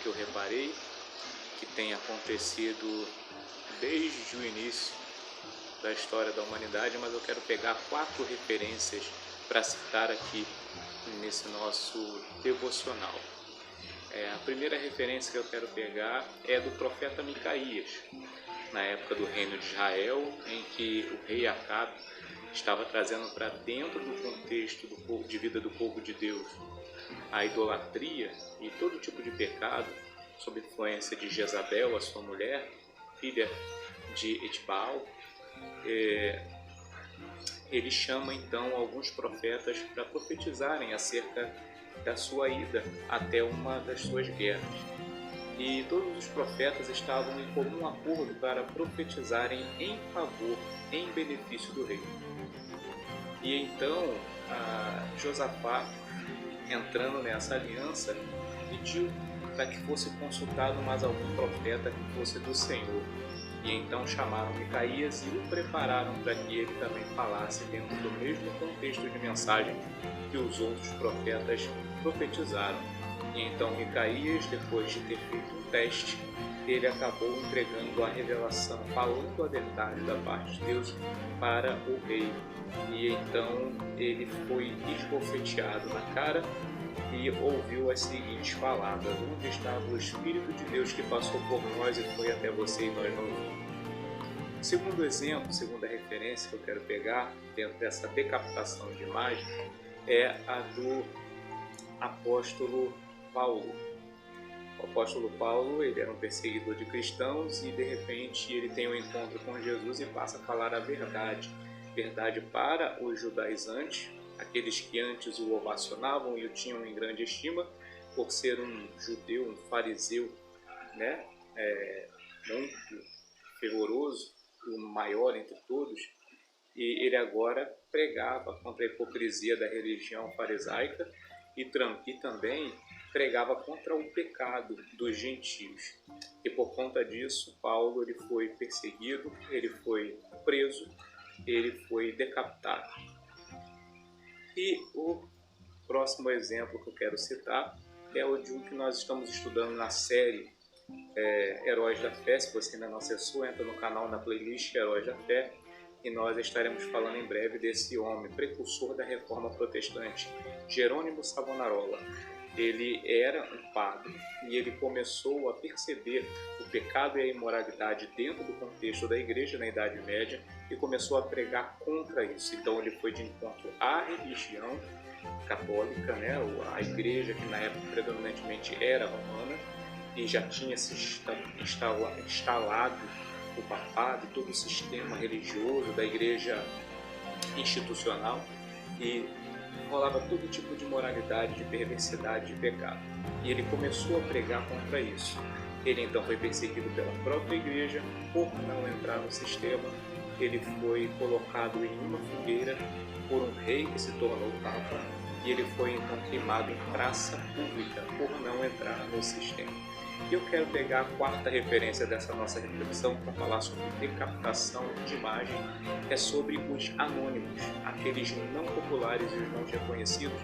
eu reparei, que tem acontecido desde o início da história da humanidade, mas eu quero pegar 4 referências para citar aqui nesse nosso devocional. A primeira referência que eu quero pegar é do profeta Micaías, na época do reino de Israel, em que o rei Acabe estava trazendo para dentro do contexto de vida do povo de Deus a idolatria e todo tipo de pecado, sob influência de Jezabel, a sua mulher, filha de Etbaal. Ele chama então alguns profetas para profetizarem acerca da sua ida até uma das suas guerras. E todos os profetas estavam em comum acordo para profetizarem em favor, em benefício do rei. E então Josafá, entrando nessa aliança, pediu para que fosse consultado mais algum profeta que fosse do Senhor. E então chamaram Micaías e o prepararam para que ele também falasse dentro do mesmo contexto de mensagem que os outros profetas profetizaram. E então Micaías, depois de ter feito um teste, ele acabou entregando a revelação, falando a verdade da parte de Deus para o rei. E então ele foi esbofeteado na cara e ouviu as seguintes palavras: onde estava o Espírito de Deus que passou por nós e foi até você e nós não vimos? Segundo exemplo, segunda referência que eu quero pegar dentro dessa decapitação de imagem é a do apóstolo Paulo. O apóstolo Paulo, ele era um perseguidor de cristãos e de repente ele tem um encontro com Jesus e passa a falar a verdade. Verdade para os judaizantes, aqueles que antes o ovacionavam e o tinham em grande estima por ser um judeu, um fariseu, né? Muito fervoroso, o maior entre todos. E ele agora pregava contra a hipocrisia da religião farisaica e também pregava contra o pecado dos gentios. E por conta disso, Paulo ele foi perseguido, ele foi preso, ele foi decapitado. E o próximo exemplo que eu quero citar é o de um que nós estamos estudando na série Heróis da Fé. Se você ainda não acessou, entra no canal, na playlist Heróis da Fé, e nós estaremos falando em breve desse homem, precursor da Reforma Protestante, Jerônimo Savonarola. Ele era um padre e ele começou a perceber o pecado e a imoralidade dentro do contexto da igreja na Idade Média e começou a pregar contra isso. Então ele foi de encontro à religião católica, né? A igreja que na época predominantemente era romana, e já tinha se instalado o papado, todo o sistema religioso da igreja institucional, e rolava todo tipo de imoralidade, de perversidade, de pecado. E ele começou a pregar contra isso. Ele então foi perseguido pela própria igreja por não entrar no sistema. Ele foi colocado em uma fogueira por um rei que se tornou papa, e ele foi então queimado em praça pública por não entrar no sistema. E eu quero pegar a quarta referência dessa nossa reflexão para falar sobre decapitação de imagem, é sobre os anônimos, aqueles não populares e os não reconhecidos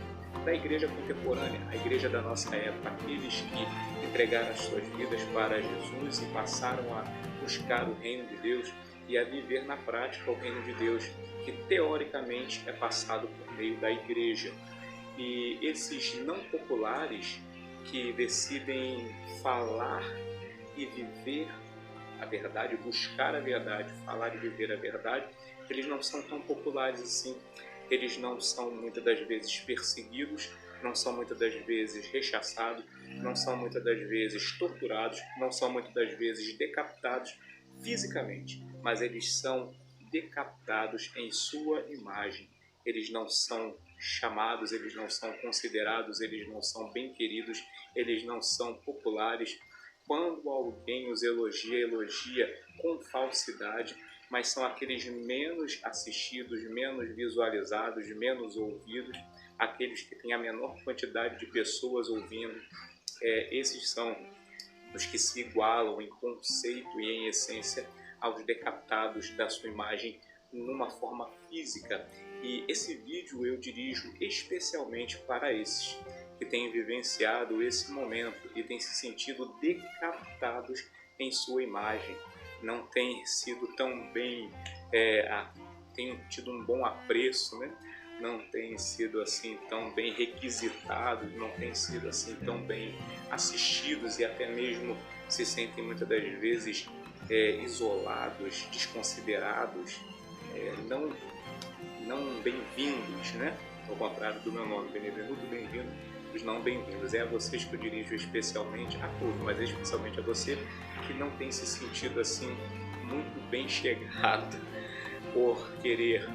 da igreja contemporânea, a igreja da nossa época, aqueles que entregaram as suas vidas para Jesus e passaram a buscar o reino de Deus e a viver na prática o reino de Deus, que teoricamente é passado por meio da igreja. E esses não populares que decidem falar e viver a verdade, buscar a verdade, falar e viver a verdade, eles não são tão populares assim. Eles não são muitas das vezes perseguidos, não são muitas das vezes rechaçados, não são muitas das vezes torturados, não são muitas das vezes decapitados fisicamente, mas eles são decapitados em sua imagem. Eles não são chamados, eles não são considerados, eles não são bem-queridos, eles não são populares. Quando alguém os elogia com falsidade, mas são aqueles menos assistidos, menos visualizados, menos ouvidos, aqueles que têm a menor quantidade de pessoas ouvindo. Esses são os que se igualam em conceito e em essência aos decapitados da sua imagem numa forma física. E esse vídeo eu dirijo especialmente para esses que têm vivenciado esse momento e têm se sentido decapitados em sua imagem. Não têm sido tão bem, têm tido um bom apreço, né? Não têm sido assim tão bem requisitados, não têm sido assim tão bem assistidos e até mesmo se sentem muitas das vezes isolados, desconsiderados, não bem-vindos, né? Ao contrário do meu nome, Benevenuto, bem-vindo, os não bem-vindos. É a vocês que eu dirijo especialmente, a todos, mas especialmente a você que não tem se sentido assim muito bem chegado por querer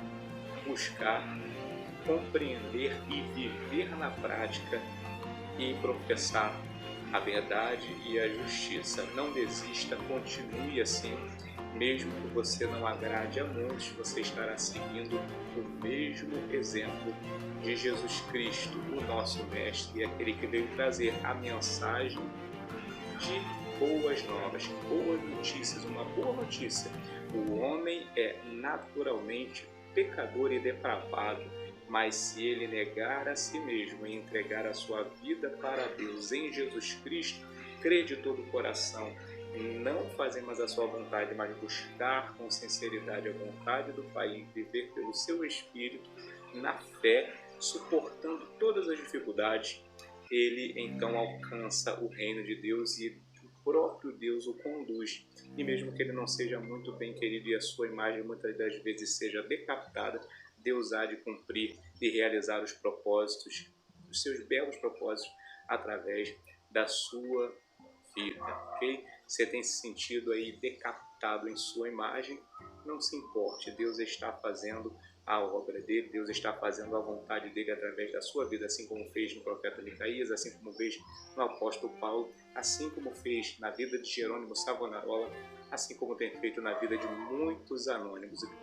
buscar, compreender e viver na prática e professar a verdade e a justiça. Não desista, continue assim. Mesmo que você não agrade a muitos, você estará seguindo o mesmo exemplo de Jesus Cristo, o nosso Mestre, aquele que veio trazer a mensagem de boas novas, boas notícias, uma boa notícia. O homem é naturalmente pecador e depravado, mas se ele negar a si mesmo e entregar a sua vida para Deus em Jesus Cristo, crer de todo o coração, não fazer mais a sua vontade, mas buscar com sinceridade a vontade do Pai, viver pelo seu Espírito, na fé, suportando todas as dificuldades, ele então alcança o reino de Deus e o próprio Deus o conduz. E mesmo que ele não seja muito bem querido e a sua imagem muitas das vezes seja decapitada, Deus há de cumprir e realizar os propósitos, os seus belos propósitos, através da sua vida, ok? Você tem se sentido aí decapitado em sua imagem, não se importe, Deus está fazendo a obra dele, Deus está fazendo a vontade dele através da sua vida, assim como fez no profeta Micaías, assim como fez no apóstolo Paulo, assim como fez na vida de Jerônimo Savonarola, assim como tem feito na vida de muitos anônimos. O que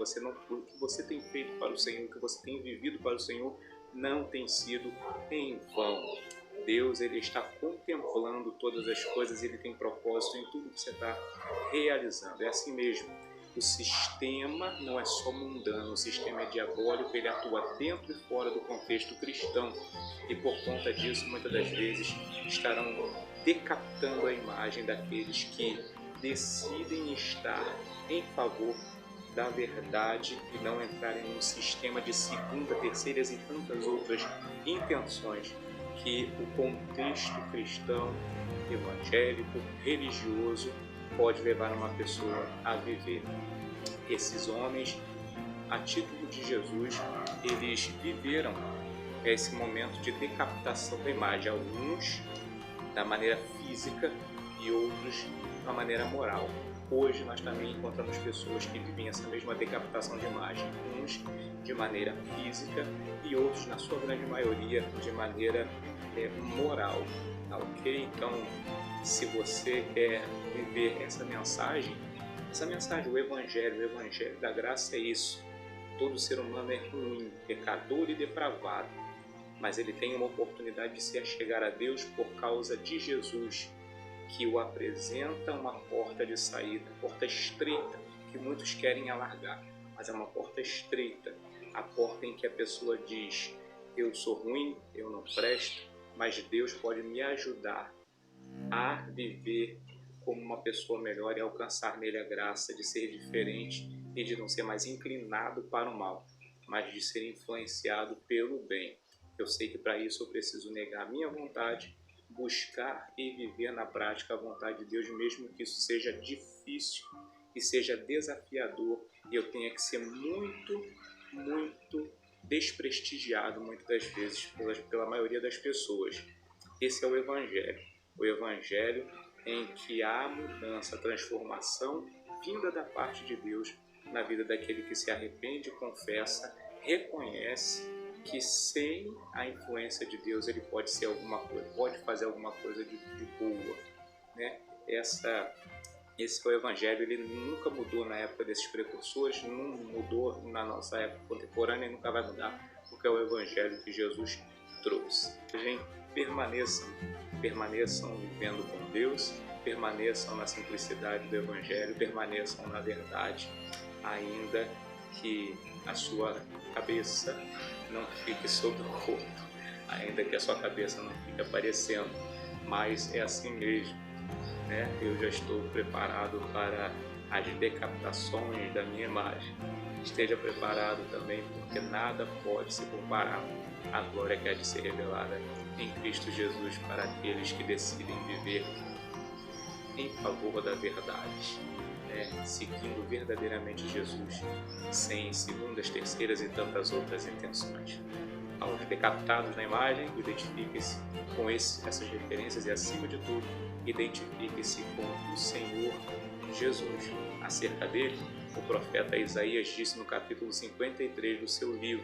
você tem feito para o Senhor, o que você tem vivido para o Senhor, não tem sido em vão. Deus, ele está contemplando todas as coisas, ele tem propósito em tudo que você está realizando. É assim mesmo. O sistema não é só mundano, o sistema é diabólico, ele atua dentro e fora do contexto cristão. E por conta disso, muitas das vezes, estarão decapitando a imagem daqueles que decidem estar em favor da verdade e não entrarem num sistema de segunda, terceiras e tantas outras intenções que o contexto cristão, evangélico, religioso pode levar uma pessoa a viver. Esses homens, a título de Jesus, eles viveram esse momento de decapitação da imagem, alguns da maneira física e outros da maneira moral. Hoje nós também encontramos pessoas que vivem essa mesma decapitação de imagem, uns de maneira física e outros, na sua grande maioria, de maneira moral, tá ok? Então, se você quer viver essa mensagem, o Evangelho da graça é isso. Todo ser humano é ruim, pecador e depravado, mas ele tem uma oportunidade de se achegar a Deus por causa de Jesus, que o apresenta uma porta de saída, porta estreita, que muitos querem alargar, mas é uma porta estreita, a porta em que a pessoa diz: eu sou ruim, eu não presto, mas Deus pode me ajudar a viver como uma pessoa melhor e alcançar nele a graça de ser diferente e de não ser mais inclinado para o mal, mas de ser influenciado pelo bem. Eu sei que para isso eu preciso negar a minha vontade, buscar e viver na prática a vontade de Deus, mesmo que isso seja difícil e seja desafiador e eu tenha que ser muito desprestigiado muitas das vezes pela maioria das pessoas. Esse é o Evangelho em que há mudança, a transformação vinda da parte de Deus na vida daquele que se arrepende, confessa, reconhece que sem a influência de Deus ele pode ser alguma coisa, pode fazer alguma coisa de boa, né? Esse é o Evangelho, ele nunca mudou na época desses precursores, não mudou na nossa época contemporânea e nunca vai mudar, porque é o Evangelho que Jesus trouxe. Gente, permaneçam vivendo com Deus, permaneçam na simplicidade do Evangelho, permaneçam na verdade, ainda que a sua cabeça não fique sobre o corpo, ainda que a sua cabeça não fique aparecendo, mas é assim mesmo, né? Eu já estou preparado para as decapitações da minha imagem. Esteja preparado também, porque nada pode se comparar à glória que há de ser revelada em Cristo Jesus para aqueles que decidem viver em favor da verdade, né? Seguindo verdadeiramente Jesus, sem segundas, terceiras e tantas outras intenções. Aos decapitados na imagem, identifique-se com essas referências e, acima de tudo, identifique-se com o Senhor Jesus. Acerca dele, o profeta Isaías disse no capítulo 53 do seu livro: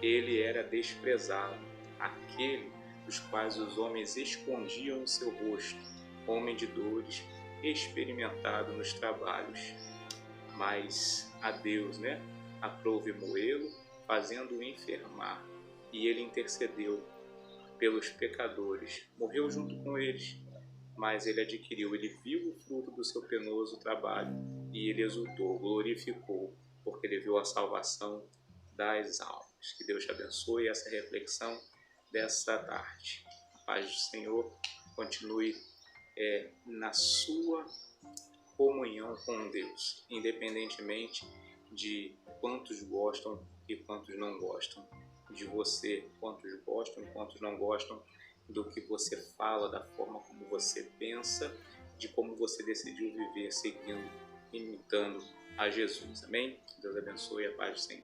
ele era desprezado, aquele dos quais os homens escondiam o seu rosto, homem de dores, experimentado nos trabalhos. Mas a Deus, aprouve moê-lo, fazendo-o enfermar, e ele intercedeu pelos pecadores, morreu junto com eles, mas ele viu o fruto do seu penoso trabalho, e ele exultou, glorificou, porque ele viu a salvação das almas. Que Deus te abençoe essa reflexão dessa tarde. A paz do Senhor continue na sua comunhão com Deus, independentemente de quantos gostam e quantos não gostam de você, quantos gostam e quantos não gostam do que você fala, da forma como você pensa, de como você decidiu viver seguindo, imitando a Jesus. Amém? Deus abençoe, a paz do Senhor.